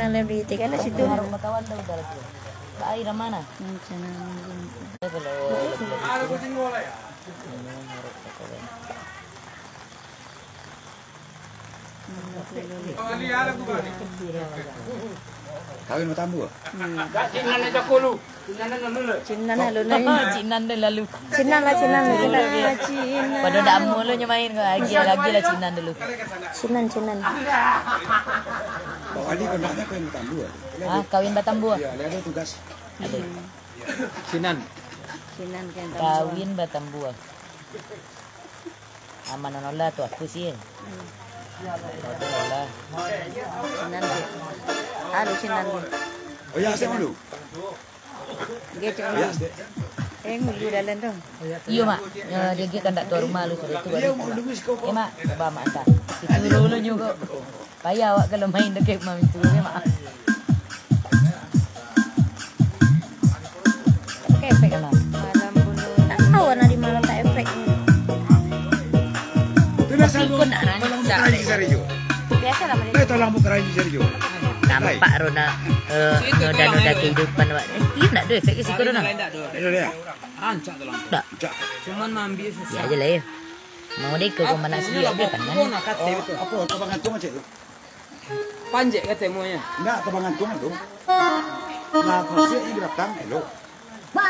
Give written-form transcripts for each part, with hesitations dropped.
liability kan situ. Kawan dah udah lagi. Air mana? Kawin mau tambu? Cinan aja kulu. Cinan lalu nih. Cinan deh lalu. Cinan lah Cinan. Pada dah mulu nyamain lagi lah Cinan dulu. Cinan. Pak Ali kontaknya kawin mau tambu? Ah, kawin Batambu. Ya, ada tugas. Ada. Cinan kan. Kawin Batambu. Aman nolah tu aku sih. Nolah. Cinan. Halo Cinan. Oh ya, saya malu. Gitu. Ngulu dalam dong. Iya mak, dia kan tak tahu rumah lu sudah tu. Dia mau nunggu kau. Mak, coba mak tak. Itu dulu juga. Payah awak kalau main dekat mami tu mak. Pakai efek lah. Malam bulu. Tak tahu nari malam tak efek. Tu nak sambung. Tolong buka lagi Sergio. Biasa lah mereka. Tolong buka lagi Sergio. Nampak Rona noda kehidupan awak. Iya nak ada efek ke situ Rona? Itu dia. rancak tu lampu. Tak. Cuman mambil susah. Ya aja lah ya. Mau dek ke mana sih dia kan kan. Apa tebangan tu macam tu? Panjek kata semuanya. Enggak, tebangan tu tu. Nah, pasti ini datang hello. 1, 2.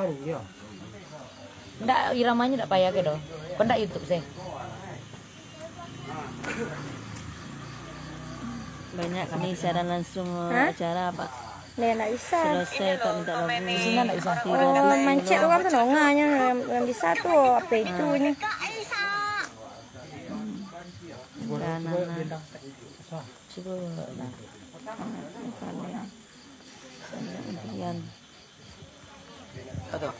Oh, iya. Ndak iramanya ndak payah ke do. Kau ndak YouTube sih. Banyak kami siaran langsung acara apa? Dia nggak bisa. Selesai tak minta lagu. Di sini ndak bisa. Oh, mancet orang tuh nonganya yang bisa tuh apa itunya. Coba lah. Atau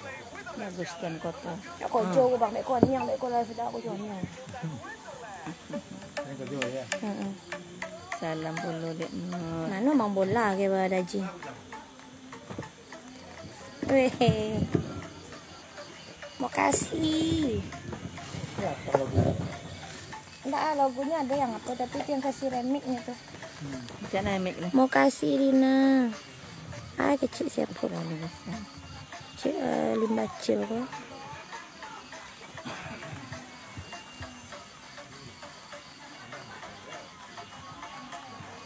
bagus kan kota. Ya kau jual bang, dek kau niang, dek kau lah sudah aku jual niang. Salam puluh dek. Mana mang bola ke badaji. Weh. Makasih. Enggak, lagunya ada yang apa, tapi itu yang kasih remixnya tuh. Jangan remix lah. Mau kasih Rina. Ah, kecil siapa? Kecil, limba kecil kok.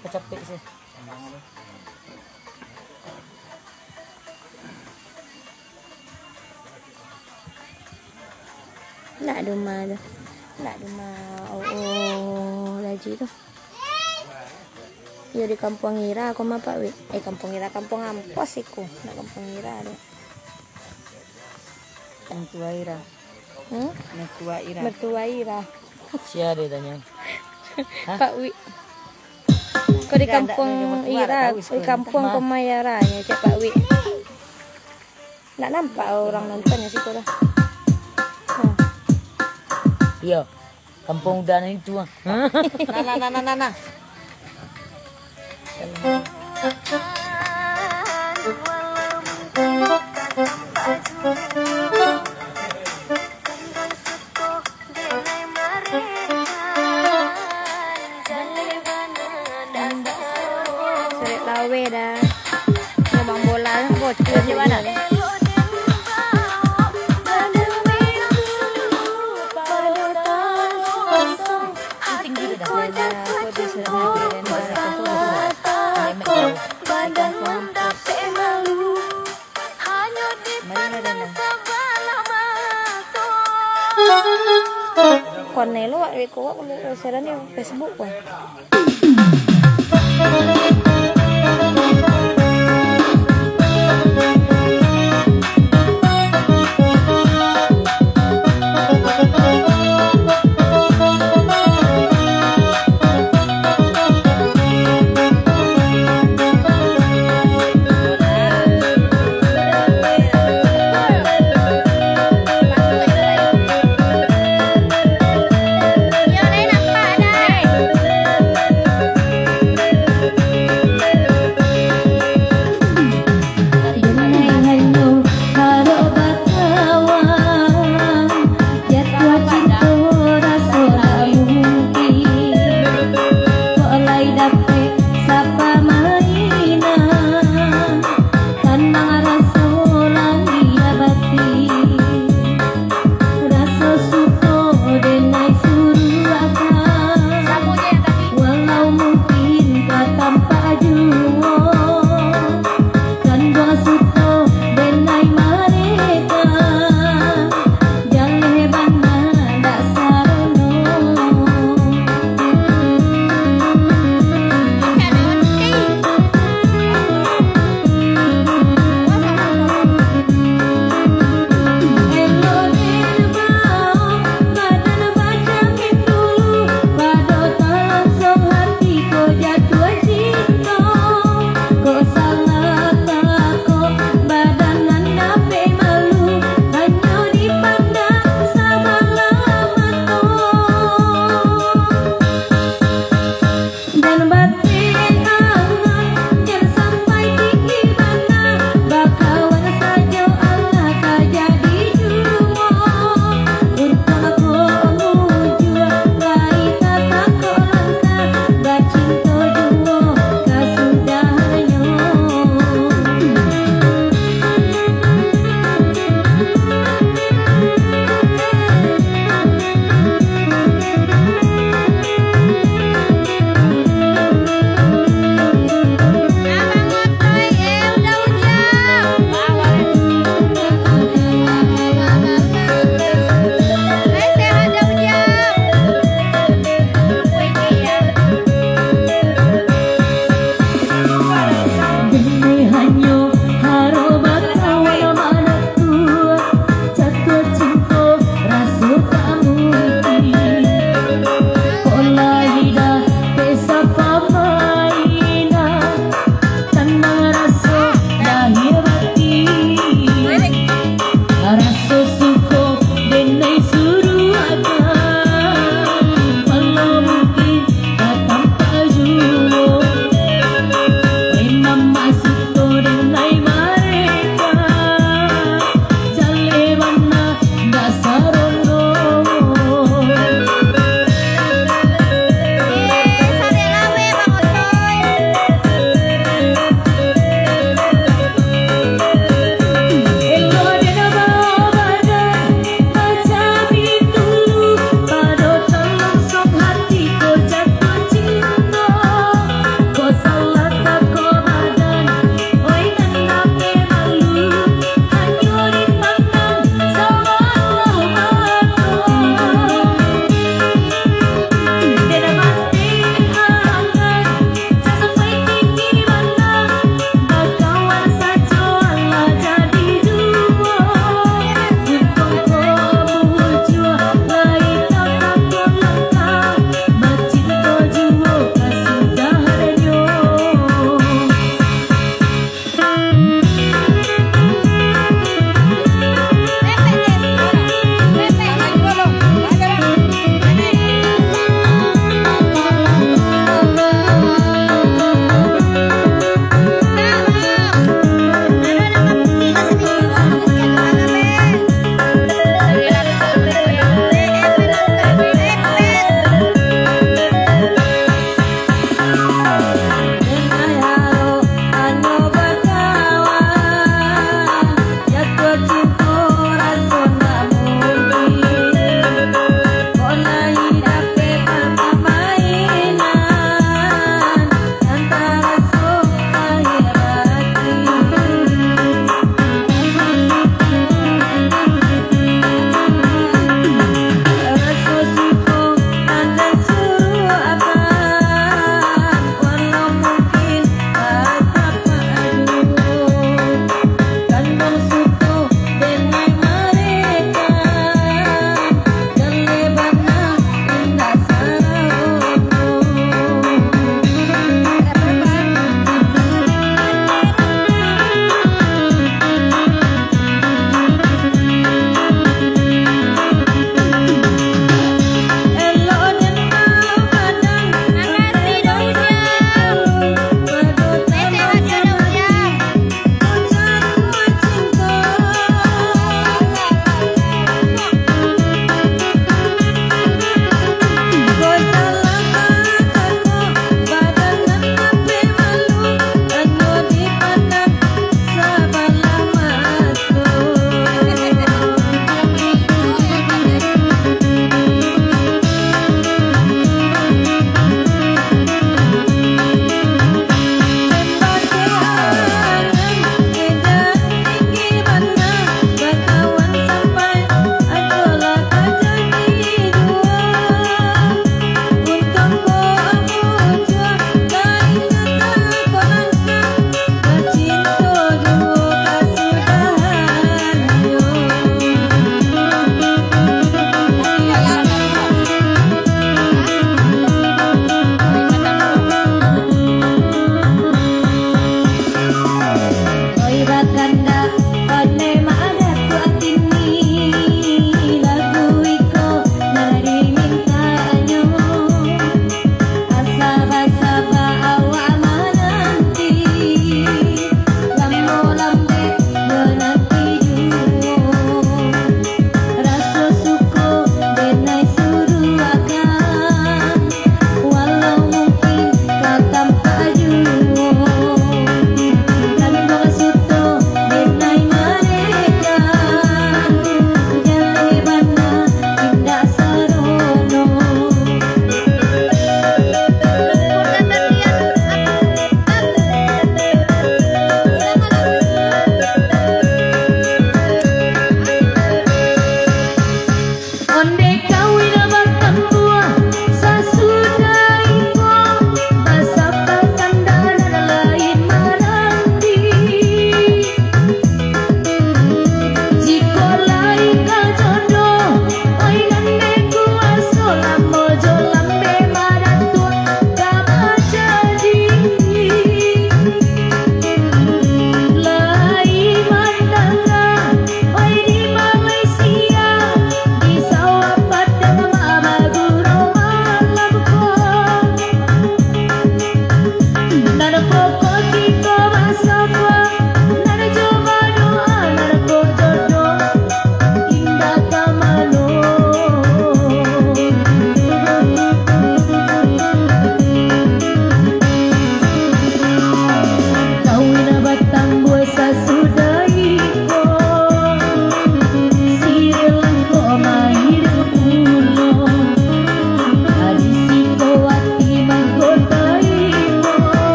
Kecapek sih. Nggak ada rumah tu. Nggak ada rumah. Oh, lagi tu. Ya di Kampung Ira aku mah Pak Wi. Kampung Ira, Kampung Ampos iku. Nggak Kampung Ira ada. Mertua Ira. Mertua Ira. Mertua Ira. Siapa dia tanya? Pak Wi. Kau di Kampung Ira, di Kampung Kemayaranya cek Pak Wi. Nggak nampak orang nontonnya sih kau dah. Iya. Kampung udara itu ah. Nah. Seret lawe dah. Bang bola bocor di mana? Konelo wak ko wak seran di Facebook wak.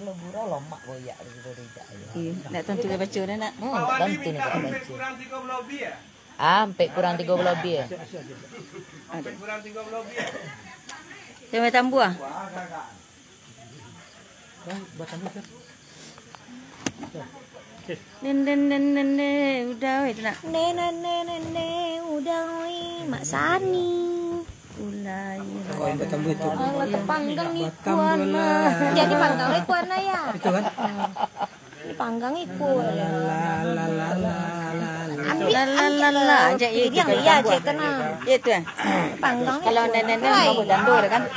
Kalau burau lomak boyak di tidak. Iya, nak tentu dia baca dah nak. Tentu nih kalau baca. Sampai kurang 30 lebih ya. Dia mai tambu ah. Den udah itu nak. Udah Mak Sani. Ulai. Kau yang bertambu itu. Allah tepanggang ikuana. Jadi panggang ikuana ya. Itu kan? Dipanggang ikut. La aja iya Yang iya cek kena. Itu kan. Panggang Kalau nenek mau dandu kan.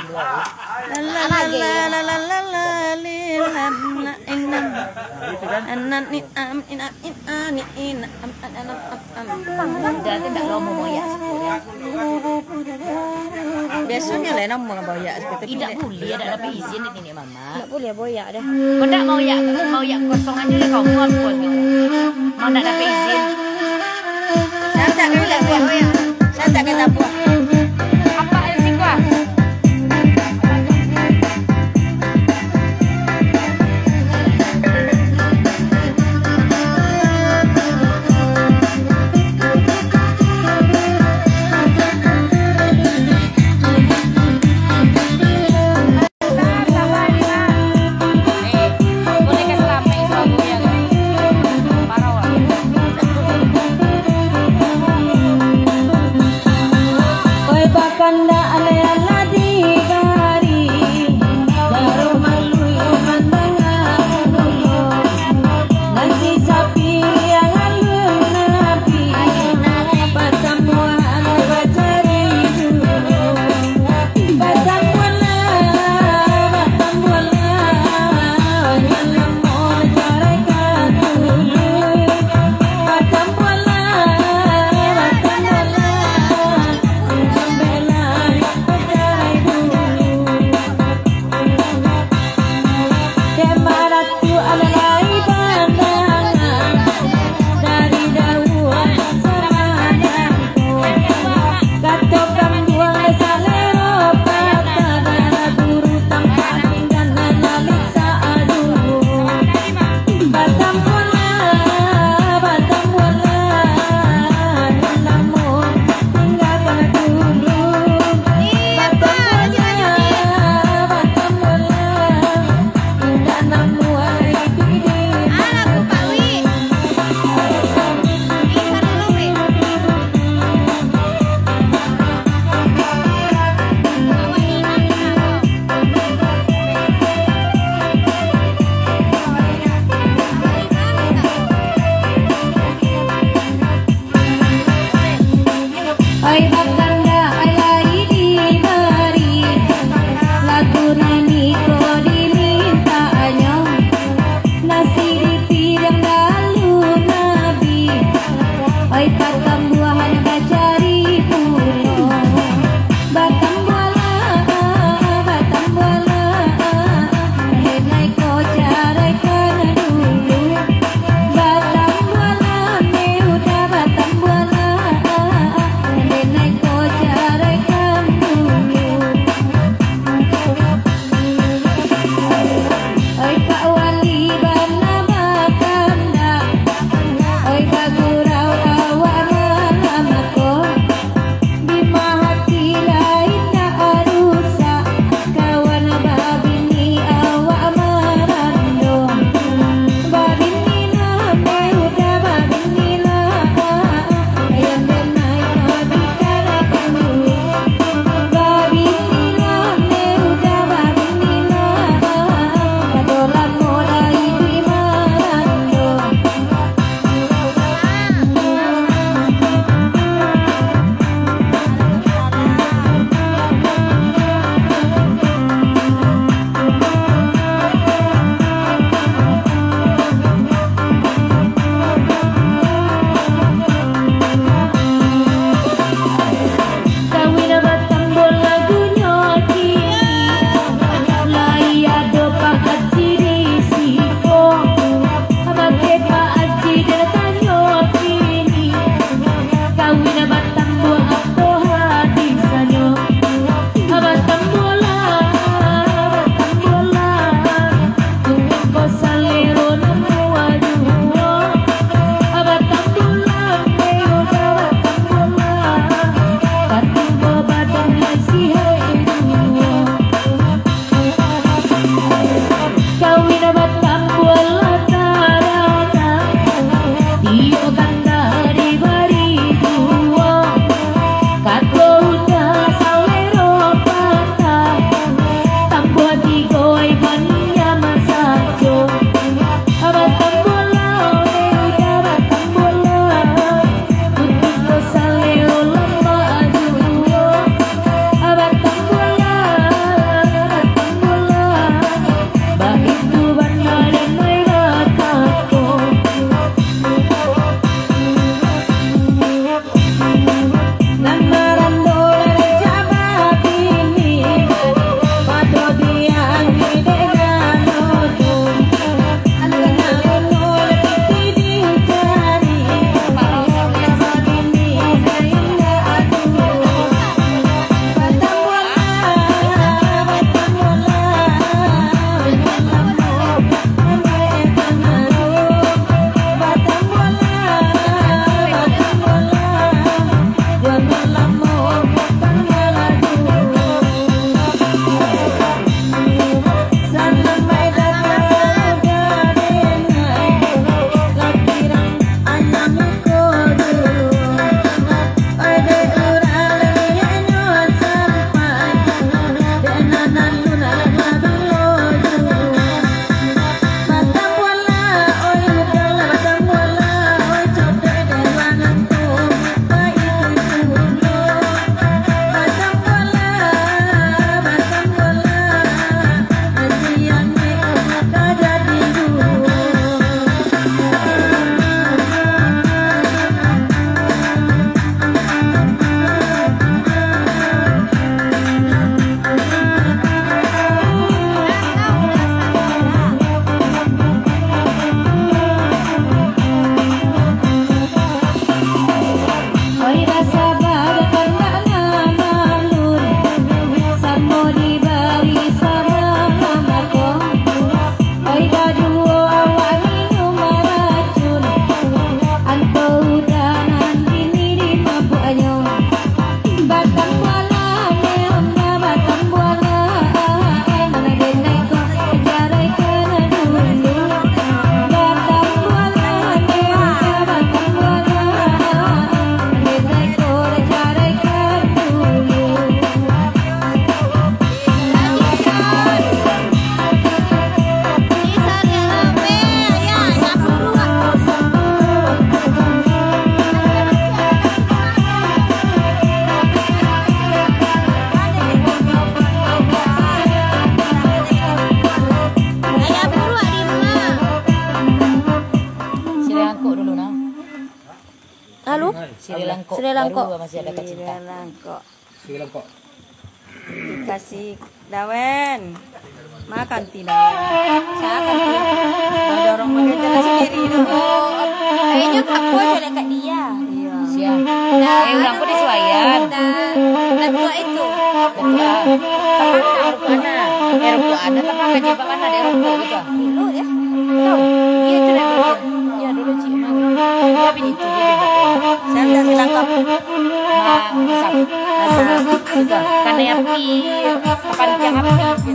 Udah tidak lomo boyak. Biasanya lah nama boyak seperti Tidak boleh ada dapat izin ini mama. Enggak boleh boyak dah. Kau tak mau yak kosong aja lah kau muat bos gitu. Mau nak dapat izin. Saya tak kena buat boyak. Saya tak kena buat. Apa sih gua? Sri Langkok. Masih ada Cinta. Sri Langkok. Kasih dawen. Makan tidak. Saya akan dorong mengejar sendiri itu. Kayaknya aku aja dekat dia. Iya. Siap. Nah, orang pun disuaian. Dan tua itu. Mana? Eropa ada tapi kerja mana di Eropa gitu. Dulu ya. Tahu? Iya itu dah dulu. Ya dulu Cik Mang. Ya begitu dia. Saya sudah dilangkap. Masak. Juga. Karena api. Pancang api.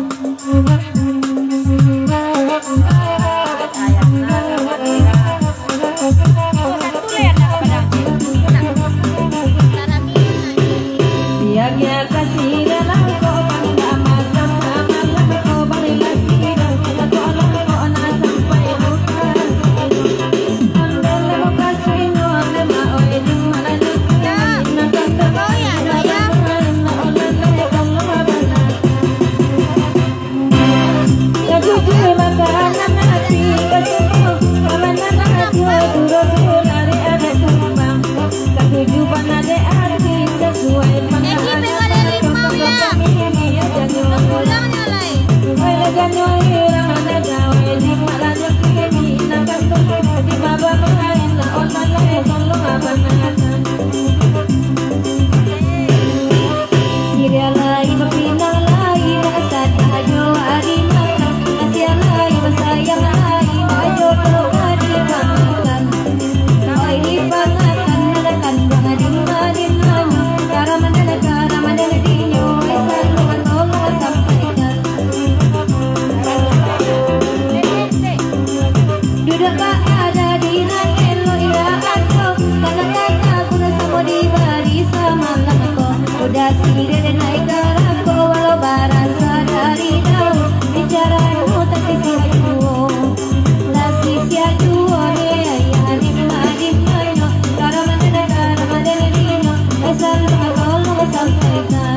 Dua tak ada di elo ira aku karena kakak guna sama di baris sama lako udah sire naik garako walau barang sadari daun bicaramu tak sisi-sisi nasi siajuo ne ayah di maino karena mendengar asal tolong sampaikan.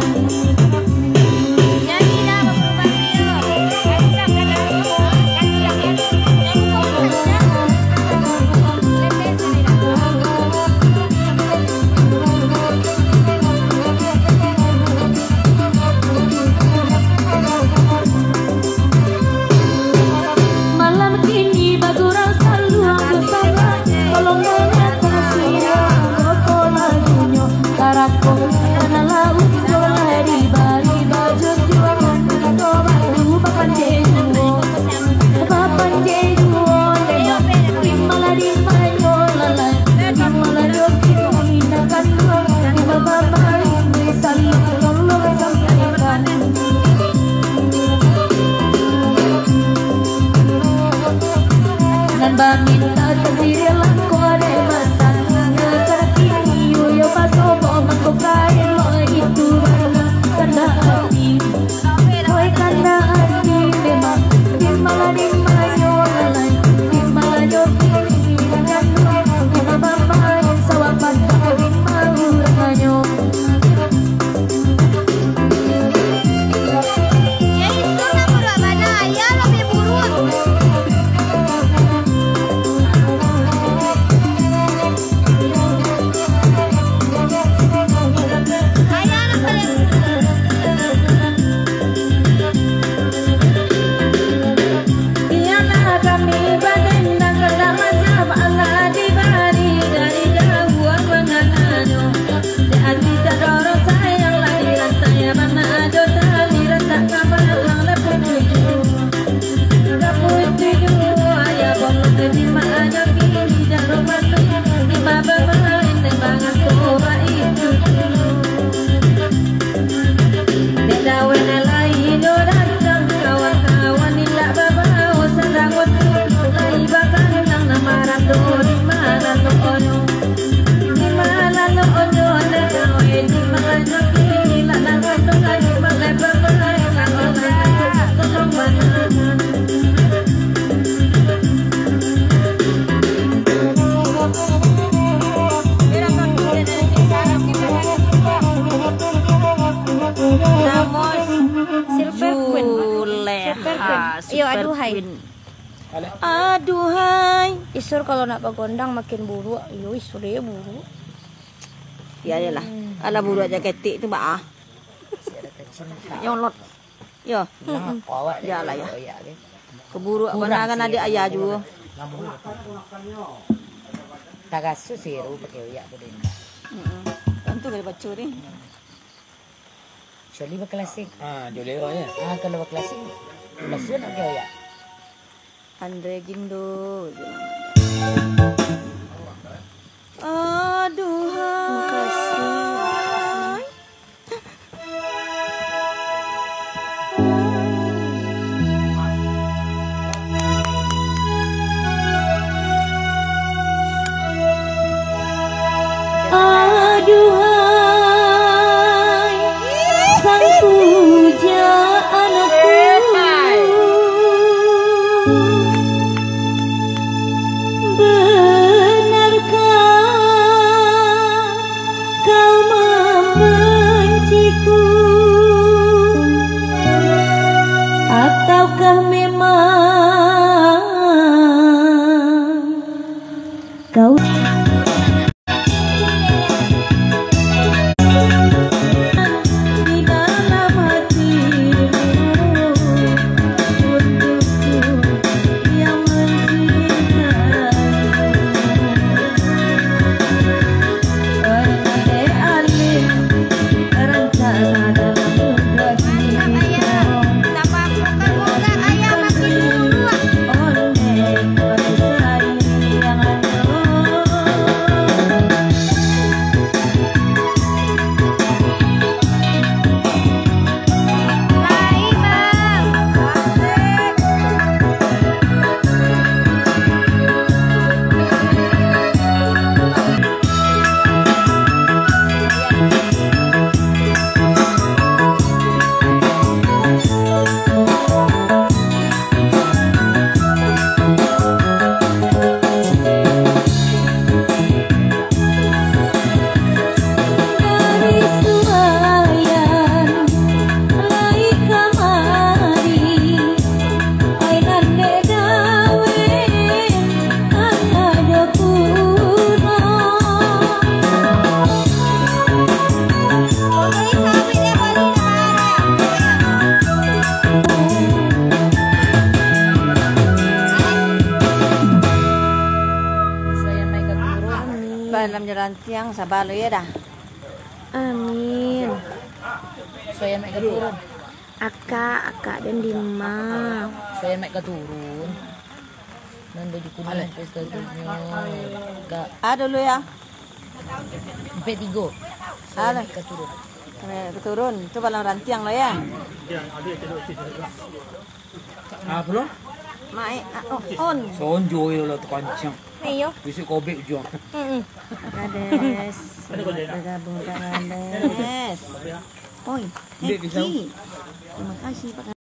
Yo aduhai. Aduhai. Isur kalau nak bagondang makin buruk. Yo isur dia buruk. Ya lah. Ala buruk aja ketik tu mbak ah. Yang lot. Yo. Ya lah ya. Keburu mana kan ada ayah juga. Tagasu siru pakai uyak boleh. Tentu dari baca ni. Joli berklasik. Joli ya. Kalau berklasik masuk nak pakai uyak. Andre Gindo. Aduhai. Aduhai, sang puja anakku, benarkah kau membenciku, ataukah memang kau panjang tiang sabar lo ya dah. Amin. Saya naik ke turun. Akak dan Dima. Saya naik ke turun. Dan baju kuning pesta-pestanya. Kak, Ada dulu ya. sampai 3. Saya Ada. naik ke turun. Keturun. Itu balang rantiang lo ya. Apa lo? Mai on. Sonjo lo tu kancang. Ayo. Bisa kobek jual. Kades. Bergabung dengan Kades. Oi, Dek, bisa. Terima kasih Pak.